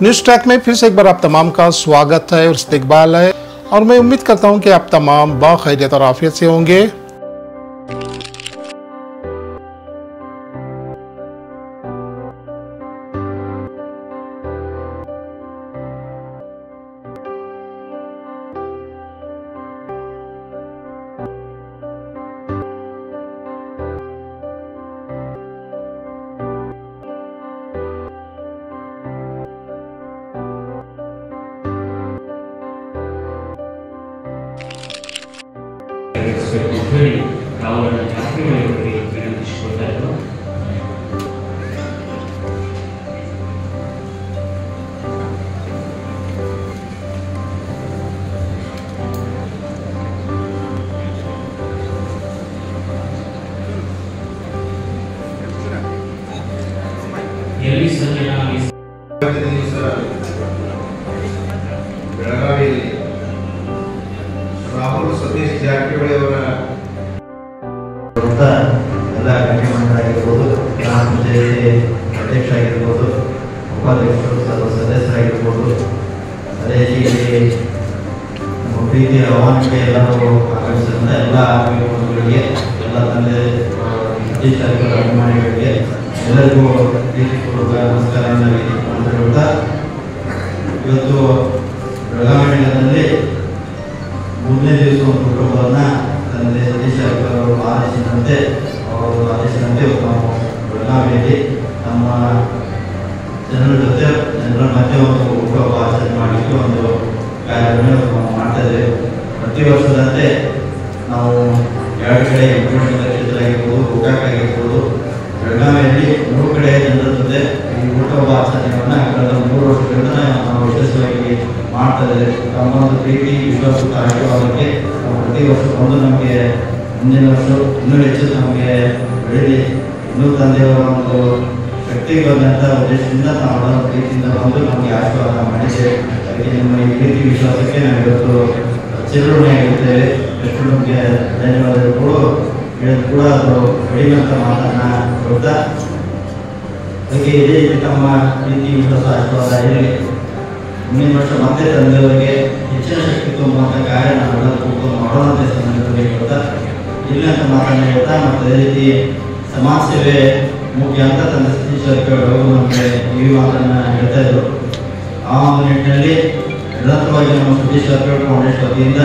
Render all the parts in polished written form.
News track में फिर से एक बार आप तमाम का स्वागत है और इस्तकबाल है और मैं उम्मीद करता हूं कि आप तमाम बाखैरियत और आफियत से होंगे। ಬೆಳಗಾವಿಯಲ್ಲಿ ರಾಹುಲ್ ಸತೀಶ್ ಜಾರಕಿಹೊಳಿ ಅವರ ಎಲ್ಲ ಗಣ್ಯಮಾನ್ಯರಾಗಿರ್ಬೋದು, ಗ್ರಾಮ ಪಂಚಾಯತಿ ಅಧ್ಯಕ್ಷ ಆಗಿರ್ಬೋದು, ಉಪಾಧ್ಯಕ್ಷರು, ಸರ್ವ ಸದಸ್ಯರಾಗಿರ್ಬೋದು, ಅದೇ ರೀತಿ ನಮ್ಮ ಪ್ರೀತಿಯ ಆಹ್ವಾನಕ್ಕೆ ಎಲ್ಲರೂ ಆಗಮಿಸಿದ ಎಲ್ಲ ಅಭಿಮಾನಿಗಳಿಗೆ, ಎಲ್ಲ ತಂದೆ ಸತೀಶ್ ಜಾರಕಿಹೊಳಿ ಅಭಿಮಾನಿಗಳಿಗೆ ಎಲ್ಲರಿಗೂ ಪ್ರೀತಿಪೂರ್ವಕ ನಮಸ್ಕಾರವನ್ನು ಹೇಳ್ತಾ, ಇವತ್ತು ಬೆಳಗಾವಿ ನಗರದಲ್ಲಿ 3ನೇ ದಿವಸ ಒಂದು ಕುಟುಂಬವನ್ನು ತಂದೆ ಸತೀಶ್ ಜಾರಕಿಹೊಳಿ ಅವರು ಆದೇಶದಂತೆ ಇವತ್ತು ನಾವು ಬೆಳಗಾವಿಯಲ್ಲಿ ನಮ್ಮ ಜನರ ಮಧ್ಯೆ ಒಂದು ಹುಟ್ಟುಹಬ್ಬ ಆಚರಣೆ ಮಾಡಲಿಕ್ಕೆ ಒಂದು ಕಾರ್ಯಕ್ರಮ ನಾವು ಮಾಡ್ತಾ ಇದ್ದೇವೆ. ಪ್ರತಿ ವರ್ಷದಂತೆ ನಾವು 2 ಕಡೆ ಎಂಟುಮಂಟಲ ಕ್ಷೇತ್ರ ಆಗಿರ್ಬೋದು, ಗೋಕಾಕ್ ಆಗಿರ್ಬೋದು, ಬೆಳಗಾವಿಯಲ್ಲಿ 3 ಕಡೆ ಜನರ ಜೊತೆ ಈ ಹುಟ್ಟುಹಬ್ಬ ಆಚರಣೆಯನ್ನು ಕಳೆದ 3 ವರ್ಷಗಳಿಂದ ನಾವು ಯಶಸ್ವಿಯಾಗಿ ಮಾಡ್ತಾ ಇದ್ದೇವೆ. ನಮ್ಮ ಒಂದು ಪ್ರೀತಿ ವಿಶ್ವಾಸ ಆಶೀರ್ವಾದಕ್ಕೆ ನಾವು ಪ್ರತಿ ವರ್ಷ ಬಂದು ನಮಗೆ ಮುಂದಿನ ವರ್ಷ ಇನ್ನೂ ಹೆಚ್ಚು ನಮಗೆ ಬೆಳೀಲಿ, ಇನ್ನೂ ತಂದೆಯವರ ಒಂದು ಶಕ್ತಿ ಬಂದಂಥ ಉದ್ದೇಶದಿಂದ ನಾವು ಪ್ರೀತಿಯಿಂದ ಬಂದು ನಮಗೆ ಆಶೀರ್ವಾದ ಮಾಡಿದ್ದೇವೆ. ಅದಕ್ಕೆ ನಿಮ್ಮ ಈ ಪ್ರೀತಿ ವಿಶ್ವಾಸಕ್ಕೆ ನಾವು ಇವತ್ತು ಚಿರಋಣಿಯಾಗಿರ್ತೇವೆ. ಎಷ್ಟು ನಮಗೆ ಧನ್ಯವಾದಗಳು ಹೇಳಿದ್ರು ಕೂಡ ಅದು ಕಡಿಮೆ ಅಂತ ಮಾತನ್ನ ಹೇಳ್ತಾ, ಅದಕ್ಕೆ ಇದೇ ರೀತಿ ತಮ್ಮ ಪ್ರೀತಿ ವಿಶ್ವಾಸ ಆಶೀರ್ವಾದ ಇರಲಿ. ಮುಂದಿನ ವರ್ಷ ಮತ್ತೆ ತಂದೆಯವರಿಗೆ ಹೆಚ್ಚಿನ ಶಕ್ತಿ ತುಂಬುವಂಥ ಕಾರ್ಯ ನಾವೆಲ್ಲ ಕೂತ್ಕೊಂಡು ಮಾಡೋಣ ಅಂತ ಸಂದರ್ಭದಲ್ಲಿ ಹೇಳ್ತಾ, ಇಲ್ಲ ಅಂತ ಮಾತನ್ನ ಹೇಳ್ತಾ, ಮತ್ತು ಅದೇ ರೀತಿ ಸಮಾಜ ಸೇವೆ ಮುಖ್ಯ ಅಂತ ತಂದೆ ಸತೀಶ್ ಜಾರಕಿಹೊಳಿ ಅವರು ನಮಗೆ ಈ ಮಾತನ್ನ ಹೇಳ್ತಾ ಇದ್ರು. ಆ ಒಂದು ನಿಟ್ಟಿನಲ್ಲಿ ನಿರಂತರವಾಗಿ ನಮ್ಮ ಸತೀಶ್ ಜಾರಕಿಹೊಳಿ ಫೌಂಡೇಶನ್ ವತಿಯಿಂದ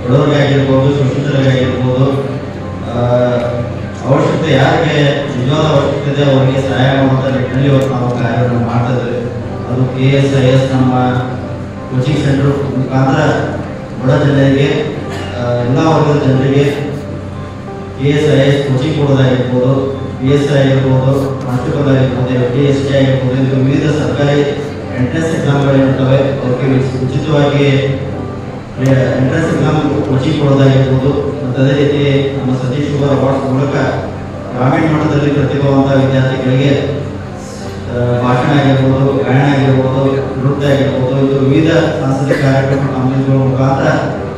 ಬಡವರಿಗಾಗಿರ್ಬೋದು, ಶೋಷಿತರಿಗಾಗಿರ್ಬೋದು, ಅವಶ್ಯಕತೆ ಯಾರಿಗೆ ನಿಜವಾದ ಅವಶ್ಯಕತೆ ಇದೆ ಅವರಿಗೆ ಸಹಾಯ ಮಾಡುವಂಥ ನಿಟ್ಟಿನಲ್ಲಿ ಇವತ್ತು ನಾವು ಕಾರ್ಯವನ್ನು ಮಾಡ್ತಾ ಇದ್ದೇವೆ. ಅದು KSIS ನಮ್ಮ ಕೋಚಿಂಗ್ ಸೆಂಟರ್ ಮುಖಾಂತರ ಬಡ ಜನರಿಗೆ, ಎಲ್ಲ ವರ್ಗದ ಜನರಿಗೆ KSIS ಕೋಚಿಂಗ್ ಕೊಡೋದಾಗಿರ್ಬೋದು, PSI ಆಗಿರ್ಬೋದು, ಕಾನ್ಸ್ಟೇಬಲ್ ಆಗಿರ್ಬೋದು, FD/ST ಆಗಿರ್ಬೋದು, ಇದು ವಿವಿಧ ಸರ್ಕಾರಿ ಎಂಟ್ರೆನ್ಸ್ ಎಕ್ಸಾಮ್ಗಳಿರ್ತವೆ. ಅವರಿಗೆ ಉಚಿತವಾಗಿ ಎಂಟ್ರೆನ್ಸ್ ಎಕ್ಸಾಮ್ ಕೋಚಿಂಗ್ ಕೊಡೋದಾಗಿರ್ಬೋದು. ಮತ್ತು ಅದೇ ರೀತಿ ನಮ್ಮ ಸತೀಶ್ ಶುಗರ್ ಅವಾರ್ಡ್ಸ್ ಮೂಲಕ ಗ್ರಾಮೀಣ ಮಟ್ಟದಲ್ಲಿ ಪ್ರತಿಭಾವಂತ ವಿದ್ಯಾರ್ಥಿಗಳಿಗೆ ಭಾಷಣ ಆಗಿರ್ಬೋದು, ಗಾಯನ ಆಗಿರ್ಬೋದು, ನೃತ್ಯ ಆಗಿರ್ಬೋದು, ಇದು ವಿವಿಧ ಸಾಂಸ್ಕೃತಿಕ ಕಾರ್ಯಕ್ರಮ ಹಮ್ಮಿಕೊಳ್ಳುವ ಮುಖಾಂತರ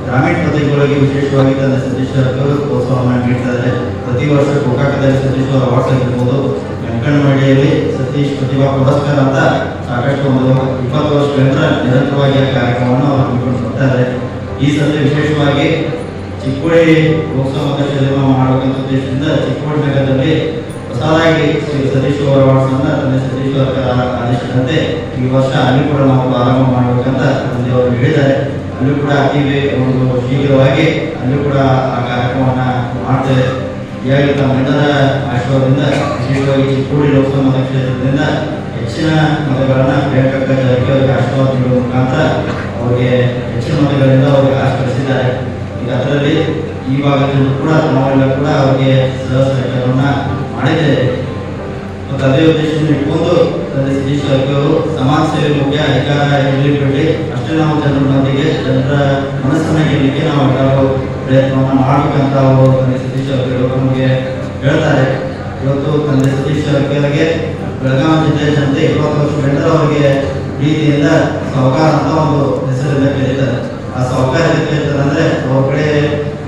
ಗ್ರಾಮೀಣ ಪ್ರತಿಭೆಗಳಿಗೆ ವಿಶೇಷವಾಗಿ ತಂದೆ ಸತೀಶ್ ಜಾರಕಿಹೊಳಿ ಪ್ರೋತ್ಸಾಹವನ್ನು ನೀಡ್ತಾರೆ. ಪ್ರತಿ ವರ್ಷ ಗೋಕಾಕದಲ್ಲಿ ಸತೀಶ್ ಅವಾರ್ಡ್ಸ್ ಆಗಿರ್ಬೋದು, ವೆಂಕಣ್ಣವಾಡಿಯಲ್ಲಿ ಸತೀಶ್ ಪ್ರತಿಭಾ ಪುರಸ್ಕಾರ ಅಂತ ಸಾಕಷ್ಟು ಒಂದು 20 ವರ್ಷಗಳಿಂದ ನಿರಂತರವಾಗಿ ಆ ಕಾರ್ಯಕ್ರಮವನ್ನು ಅವರು ಹಮ್ಮಿಕೊಂಡು ಬರ್ತಾರೆ. ಈ ಸಂತೆ ವಿಶೇಷವಾಗಿ ಚಿಕ್ಕೋಡಿ ಲೋಕಸಭಾ ಮತಕ್ಷೇತ್ರದಲ್ಲಿ ನಾವು ಮಾಡಬೇಕಂತ ಉದ್ದೇಶದಿಂದ ಚಿಕ್ಕೋಡಿ ನಗರದಲ್ಲಿ ಹೊಸದಾಗಿ ಸತೀಶ್ ಅವಾರ್ಡ್ಸ್ ಅನ್ನ ತಂದೆ ಸತೀಶ್ ಆದೇಶದಂತೆ ಈ ವರ್ಷ ಅಲ್ಲಿ ಕೂಡ ನಾವು ಪ್ರಾರಂಭ ಮಾಡಬೇಕಂತ ತಂದೆ ಅವರು ಹೇಳಿದ್ದಾರೆ. ಅಲ್ಲೂ ಕೂಡ ಅತಿ ಒಂದು ಶೀಘ್ರವಾಗಿ ಅಲ್ಲೂ ಕೂಡ ಆ ಕಾರ್ಯಕ್ರಮವನ್ನು ಮಾಡ್ತೇವೆ. ಹೀಗಾಗಿ ತಮ್ಮೆಲ್ಲರ ಆಶೀರ್ವಾದದಿಂದ ವಿಶೇಷವಾಗಿ ಚಿಕ್ಕೋಡಿ ಲೋಕಸಭಾ ಮತಕ್ಷೇತ್ರದಿಂದ ಹೆಚ್ಚಿನ ಮತಗಳನ್ನು ಪ್ರಿಯಾಂಕಾ ಜಾರಕಿಹೊಳಿ ಆಶೀರ್ವಾದ ನೀಡುವ ಮುಖಾಂತರ ಅವರಿಗೆ ಹೆಚ್ಚಿನ ಮತಗಳಿಂದ ಅವರಿಗೆ ಆಶೀರ್ವದಿಸಿದ್ದಾರೆ. ಈಗ ಅದರಲ್ಲಿ ಈ ಭಾಗದಲ್ಲೂ ಕೂಡ ನಾವೆಲ್ಲ ಕೂಡ ಅವರಿಗೆ ಸಹಕಾರವನ್ನು ಮಾಡಿದ್ದೇವೆ. ಮತ್ತು ಅದೇ ಉದ್ದೇಶವನ್ನು ಇಟ್ಕೊಂಡು ತಂದೆ ಸತೀಶ್ ಜಾರಕಿಹೊಳಿ ಸಮಾಜ ಸೇವೆ ಮುಖ್ಯ, ಅಧಿಕಾರ ಇರಲಿಕ್ಕೆ ಅಷ್ಟೇ ನಾವು ಜನರೊಂದಿಗೆ ಜನರ ಮನಸ್ಸನ್ನು ಗೆಲ್ಲಲಿಕ್ಕೆ ನಾವು ಎಲ್ಲರೂ ಪ್ರಯತ್ನವನ್ನು ಮಾಡಬೇಕಂತ ಅವರು ತಂದೆ ಸತೀಶ್ ಜಾರಕಿಹೊಳಿ ನಮಗೆ ಹೇಳ್ತಾರೆ. ಇವತ್ತು ತಂದೆ ಸತೀಶ್ ಜಾರಕಿಹೊಳಿಗೆ ಬೆಳಗಾವಿ ಜಿಲ್ಲೆಯ ಜನತೆ 20 ವರ್ಷಗಳಿಂದ ಅವರಿಗೆ ಪ್ರೀತಿಯಿಂದ ಸಾಹುಕಾರ ಅಂತ ಒಂದು ಹೆಸರಿಂದ ಕರೀತಾರೆ. ಆ ಸಾಹುಕಾರ ಕರೀತಾರೆ ಅಂದರೆ ಅವ್ರ ಕಡೆ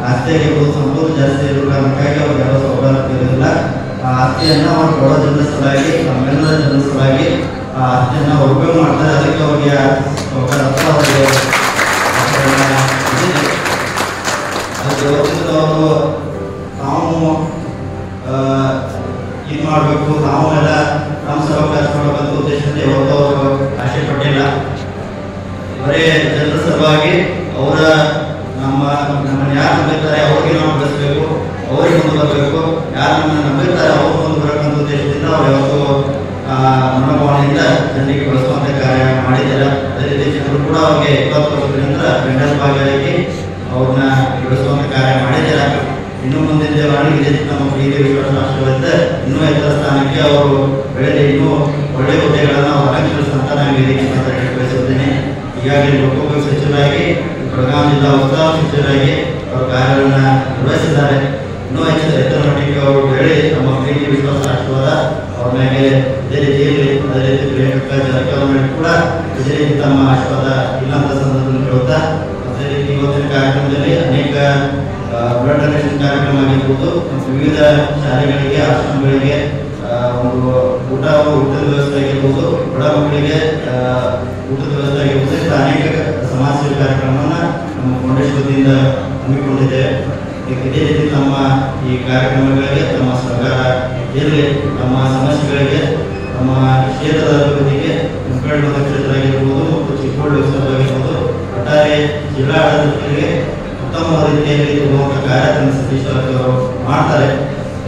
ಆಸ್ತಿ ಆಗಿರ್ಬೋದು, ಸಂಪತ್ತು ಜಾಸ್ತಿ ಇರೋ ಕಾರಣಕ್ಕಾಗಿ ಅವ್ರಿಗೆ ಯಾವ ಸಾಹುಕಾರ ಇರೋದಿಲ್ಲ. ಆ ಆಸ್ತಿಯನ್ನು ಅವರು ಬಡ ಜನರ ಸಲುವಾಗಿ, ನಮ್ಮೆಲ್ಲರ ಜನರ ಸಲುವಾಗಿ ಆ ಆಸ್ತಿಯನ್ನು ಉಪಯೋಗ ಮಾಡ್ತಾರೆ. ಅವರು ತಾವು ಇದು ಮಾಡಬೇಕು, ತಾವು ಎಲ್ಲ ನಮ್ಮ ಸಭಾವಕಾಶ ಮಾಡಬೇಕಂತ ಉದ್ದೇಶದಿಂದ ಯಾವತ್ತೂ ಅವರು ಆಸೆ ಪಟ್ಟಿಲ್ಲ. ಬರೀ ಜನರ ಸಲುವಾಗಿ ಅವರ ನಮ್ಮನ್ನು ಯಾರು ನಂಬಿರ್ತಾರೆ ಅವ್ರಿಗೆ ನಾವು ಬೆಳೆಸಬೇಕು, ಅವ್ರಿಗೆ ಮುಂದೆ ಬರಬೇಕು, ಯಾರು ನಮ್ಮನ್ನು ನಂಬಿರ್ತಾರೆ ಅವ್ರು ಮುಂದೆ ಬರಬೇಕಂತ ಉದ್ದೇಶದಿಂದ ಅವ್ರು ಯಾವತ್ತೂ ಮನೋಭಾವನೆಯಿಂದ ಜನರಿಗೆ ಬಳಸುವಂಥ ಕಾರ್ಯ ಮಾಡಿದ್ದಾರೆ. ಅದೇ ರೀತಿ ಜನರು ಕೂಡ ಅವ್ರಿಗೆ 20 ವರ್ಷಗಳಿಂದ ಗಂಡನ ಭಾಗಿಯಾಗಿ ಅವ್ರನ್ನ ಬೆಳೆಸುವಂಥ ಕಾರ್ಯ ಮಾಡಿದ್ದಾರೆ. ಇನ್ನು ಮುಂದಿನ ದಿನಗಳಲ್ಲಿ ಇದೇ ನಮ್ಮ ಪ್ರೀತಿ ವಿಶ್ವಾಸ ರಾಷ್ಟ್ರದಿಂದ ಇನ್ನೂ ಎತ್ತರ ಸ್ಥಾನಕ್ಕೆ ಅವರು ಬೆಳೆದು ಇನ್ನೂ ಒಳ್ಳೆಯ ಹುದ್ದೆಗಳನ್ನು ಅವರು ಅಲಂಕರಿಸುವಂತ ನಾನು ಈ ರೀತಿ ಮಾತಾಡಿ ಬಯಸುತ್ತೇನೆ. ಈಗಾಗಲೇ ಲೋಕೋಪಯೋಗಿ ಸಚಿವರಾಗಿ, ಬೆಳಗಾವಿ ಜಿಲ್ಲಾ ಉಸ್ತುವಾರಿ ಸಚಿವರಾಗಿ ಅವರ ಕಾರ್ಯಗಳನ್ನು ನಿರ್ವಹಿಸಿದ್ದಾರೆ. ಇನ್ನೂ ಹೆಚ್ಚಿನ ಎತ್ತರ ಮಟ್ಟಿಗೆ ಅವರು ಬೆಳೆ ನಮ್ಮ ಪ್ರೀತಿ ವಿಶ್ವಾಸ ರಾಷ್ಟ್ರವಾದ ಅವ್ರ ಮೇಲೆ ಇದೇ ರೀತಿಯಲ್ಲಿ ಅದೇ ರೀತಿ ಪ್ರಿಯಾಂಕಾ ಜಾರಕಿಹೊಳಿ ಕೂಡ ಇದೇ ರೀತಿ ತಮ್ಮ ಆಶೀರ್ವಾದ ಇಲ್ಲಂತ ಸಂದರ್ಭದಲ್ಲಿ ಹೇಳುತ್ತಾ, ಅದೇ ರೀತಿ ಇವತ್ತಿನ ಕಾರ್ಯಕ್ರಮದಲ್ಲಿ ಅನೇಕ ಬ್ಲಡ್ ಡೊನೇಷನ್ ಕಾರ್ಯಕ್ರಮ ಆಗಿರ್ಬೋದು, ವಿವಿಧ ಶಾಲೆಗಳಿಗೆ, ಆಶ್ರಮಗಳಿಗೆ ಒಂದು ಊಟದ ವ್ಯವಸ್ಥೆ ಆಗಿರ್ಬೋದು, ಬಡ ಮಕ್ಕಳಿಗೆ ಊಟದ ವ್ಯವಸ್ಥೆ ಆಗಿರ್ಬೋದು, ಇಂಥ ಅನೇಕ ಸಮಾಜ ಸೇವೆ ಕಾರ್ಯಕ್ರಮವನ್ನು ನಮ್ಮ ಫೌಂಡೇಶನ್ ವತಿಯಿಂದ ಹಮ್ಮಿಕೊಂಡಿದ್ದೇವೆ. ಇದೇ ರೀತಿ ನಮ್ಮ ಈ ಕಾರ್ಯಕ್ರಮಗಳಿಗೆ ತಮ್ಮ ಸಹಕಾರ ಇರಲಿ, ನಮ್ಮ ಸಮಸ್ಯೆಗಳಿಗೆ, ನಮ್ಮ ಕ್ಷೇತ್ರದ ಅಭಿವೃದ್ಧಿಗೆ, ಮುಖಂಡ ಕ್ಷೇತ್ರ ಆಗಿರ್ಬೋದು ಮತ್ತು ಚಿಕ್ಕೋಡಿ ಉತ್ಸವ ಆಗಿರ್ಬೋದು, ಒಟ್ಟಾರೆ ಜಿಲ್ಲಾ ಆಡಳಿತಗಳಿಗೆ ಉತ್ತಮ ರೀತಿಯಲ್ಲಿ ಇರುವಂಥ ಕಾರ್ಯಕ್ರಮ ಸತೀಶ್ ಅವರು ಮಾಡ್ತಾರೆ.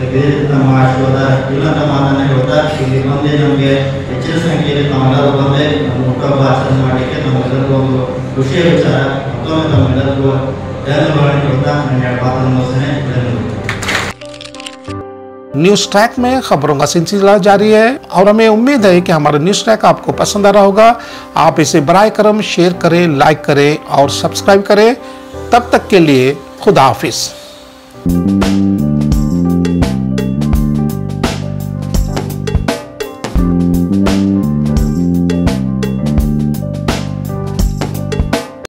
ಇದೇ ರೀತಿ ನಮ್ಮ ಆಶೀರ್ವಾದ ಇಲ್ಲಂತ ಮಾತನ್ನ ಹೇಳ್ತಾ, ಇಲ್ಲಿ ಬಂದೇ ನಮಗೆ ಹೆಚ್ಚಿನ ಸಂಖ್ಯೆಯಲ್ಲಿ ತಾವೆಲ್ಲರೂ ಬಂದೇ ನಮ್ಮ ಹುಟ್ಟುಹಬ್ಬ ಆಚರಣೆ ಮಾಡಲಿಕ್ಕೆ ನಮ್ಮೆಲ್ಲರಿಗೂ ಒಂದು ಖುಷಿಯ ವಿಚಾರ. ಮತ್ತೊಮ್ಮೆ ತಮ್ಮೆಲ್ಲರಿಗೂ ಧನ್ಯವಾದ ಹೇಳ್ತಾ ನನ್ನ 2 ಮಾತನ್ನು ಮುಗಿಸ್ತೇನೆ. ಧನ್ಯವಾದ. न्यूज़ ट्रैक में खबरों का सिलसिला जारी है और हमें उम्मीद है कि हमारा न्यूज़ ट्रैक आपको पसंद आ रहा होगा. आप इसे बराए करम शेयर करें, लाइक करें और सब्सक्राइब करें. तब तक के लिए खुदा हाफिज.